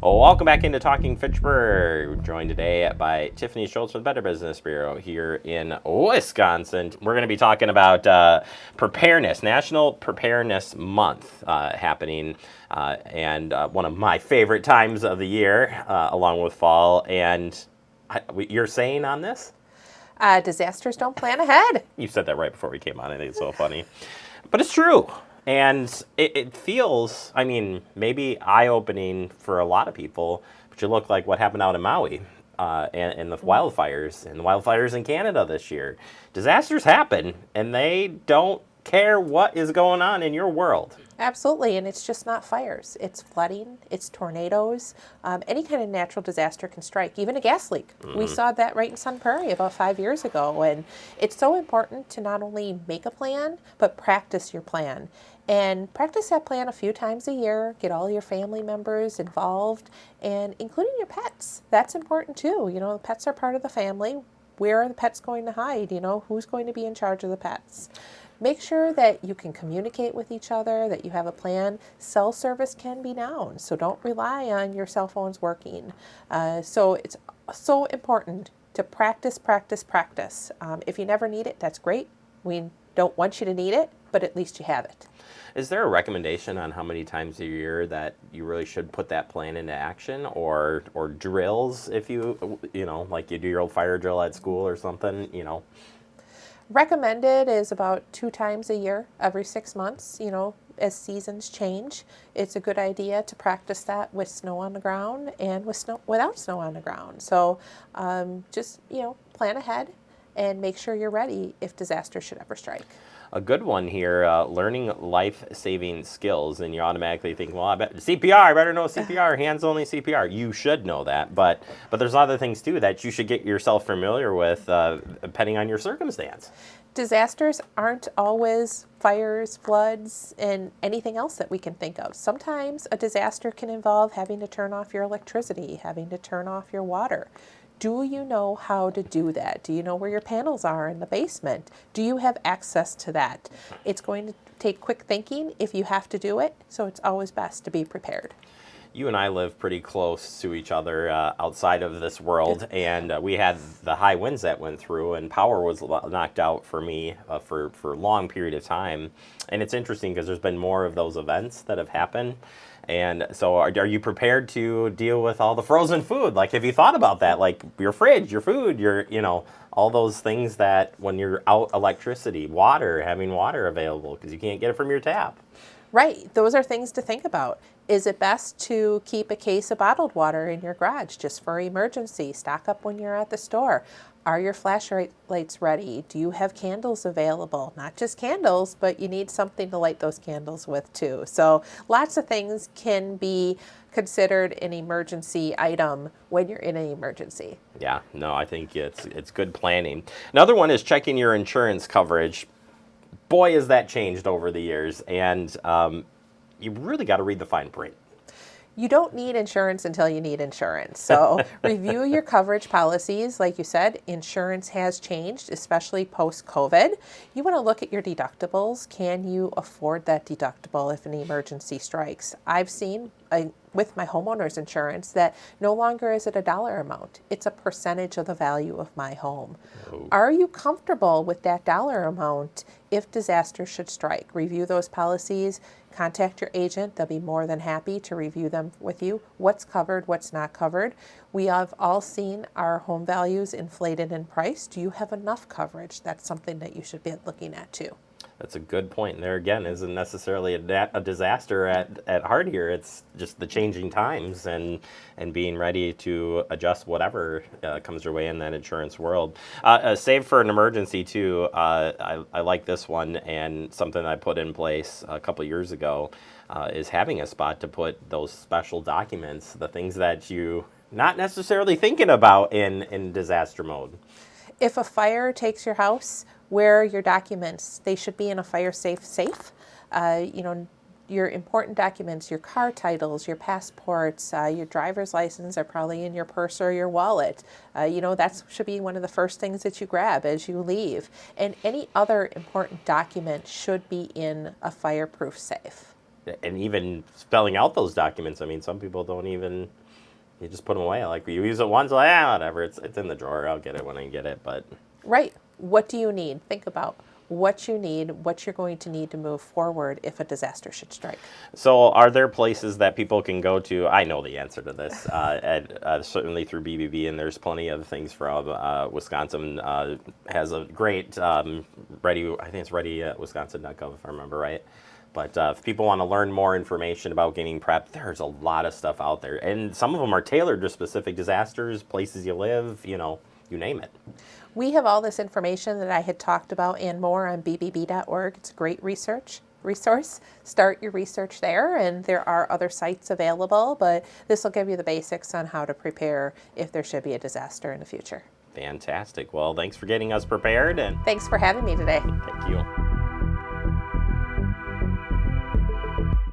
Well, welcome back into Talking Fitchburg. Joined today by Tiffany Schultz from the Better Business Bureau here in Wisconsin. We're going to be talking about preparedness, National Preparedness Month happening, and one of my favorite times of the year, along with fall. And you're saying on this? Disasters don't plan ahead. You said that right before we came on. I think it's so funny. But it's true. And it feels, I mean, maybe eye-opening for a lot of people, but you look like what happened out in Maui and the wildfires in Canada this year. Disasters happen, and they don't care what is going on in your world. Absolutely, and it's just not fires. It's flooding, it's tornadoes. Any kind of natural disaster can strike, even a gas leak. We saw that right in Sun Prairie about 5 years ago, and it's so important to not only make a plan, but practice your plan. And practice that plan a few times a year, get all your family members involved, and including your pets. That's important too. You know, pets are part of the family. Where are the pets going to hide? You know, who's going to be in charge of the pets? Make sure that you can communicate with each other, that you have a plan. Cell service can be down, so don't rely on your cell phones working. So it's so important to practice. If you never need it, that's great. We don't want you to need it, but at least you have it. Is there a recommendation on how many times a year that you really should put that plan into action, or drills, if you know, like you do your old fire drill at school or something, you know? Recommended is about 2 times a year, every 6 months. You know, as seasons change, it's a good idea to practice that with snow on the ground and without snow on the ground. So just, you know, plan ahead and make sure you're ready if disaster should ever strike. A good one here, learning life-saving skills, and you automatically think, well, I bet CPR, I better know CPR, hands-only CPR. You should know that, but there's other things too that you should get yourself familiar with, depending on your circumstance. Disasters aren't always fires, floods, and anything else that we can think of. Sometimes a disaster can involve having to turn off your electricity, having to turn off your water. Do you know how to do that? Do you know where your panels are in the basement? Do you have access to that? It's going to take quick thinking if you have to do it, so it's always best to be prepared. You and I live pretty close to each other outside of this world, and we had the high winds that went through, and power was knocked out for me for a long period of time. And it's interesting because there's been more of those events that have happened. And so are you prepared to deal with all the frozen food? Like, have you thought about that? Like your fridge, your food, you know, all those things that when you're out electricity, water, having water available because you can't get it from your tap. Right. Those are things to think about. Is it best to keep a case of bottled water in your garage just for emergency? Stock up when you're at the store. Are your flashlights ready? Do you have candles available? Not just candles, but you need something to light those candles with too. So lots of things can be considered an emergency item when you're in an emergency. Yeah, no, I think it's good planning. Another one is checking your insurance coverage. Boy, has that changed over the years, and you really got to read the fine print. You don't need insurance until you need insurance. So review your coverage policies. Like you said, insurance has changed, especially post-COVID. You want to look at your deductibles. Can you afford that deductible if an emergency strikes? I've seen with my homeowner's insurance that no longer is it a dollar amount. It's a percentage of the value of my home. Oh. Are you comfortable with that dollar amount if disaster should strike? Review those policies. Contact your agent. They'll be more than happy to review them with you. What's covered, what's not covered. We have all seen our home values inflated in price. Do you have enough coverage? That's something that you should be looking at too. That's a good point. And there again isn't necessarily a disaster at heart here. It's just the changing times and being ready to adjust whatever comes your way in that insurance world. Save for an emergency too. I like this one, and something I put in place a couple years ago is having a spot to put those special documents, the things that you not necessarily thinking about in disaster mode. If a fire takes your house, where are your documents? They should be in a fire-safe safe. You know, your important documents, your car titles, your passports, your driver's license are probably in your purse or your wallet. You know, that should be one of the first things that you grab as you leave. And any other important document should be in a fireproof safe. And even spelling out those documents, I mean, some people don't even you just put them away. Like you use it once, like, ah, whatever. It's in the drawer. I'll get it when I get it. But Right. What do you need? Think about what you need, what you're going to need to move forward if a disaster should strike. so, are there places that people can go to? I know the answer to this, certainly through BBB, and there's plenty of things from Wisconsin. Has a great ready. I think it's ready at wisconsin.gov if I remember right. But if people want to learn more information about getting prepped, there's a lot of stuff out there, and some of them are tailored to specific disasters, places you live. You know, you name it. We have all this information that I had talked about and more on bbb.org. It's a great resource. Start your research there, and there are other sites available, but this will give you the basics on how to prepare if there should be a disaster in the future. Fantastic. Well, thanks for getting us prepared, and Thanks for having me today. thank you.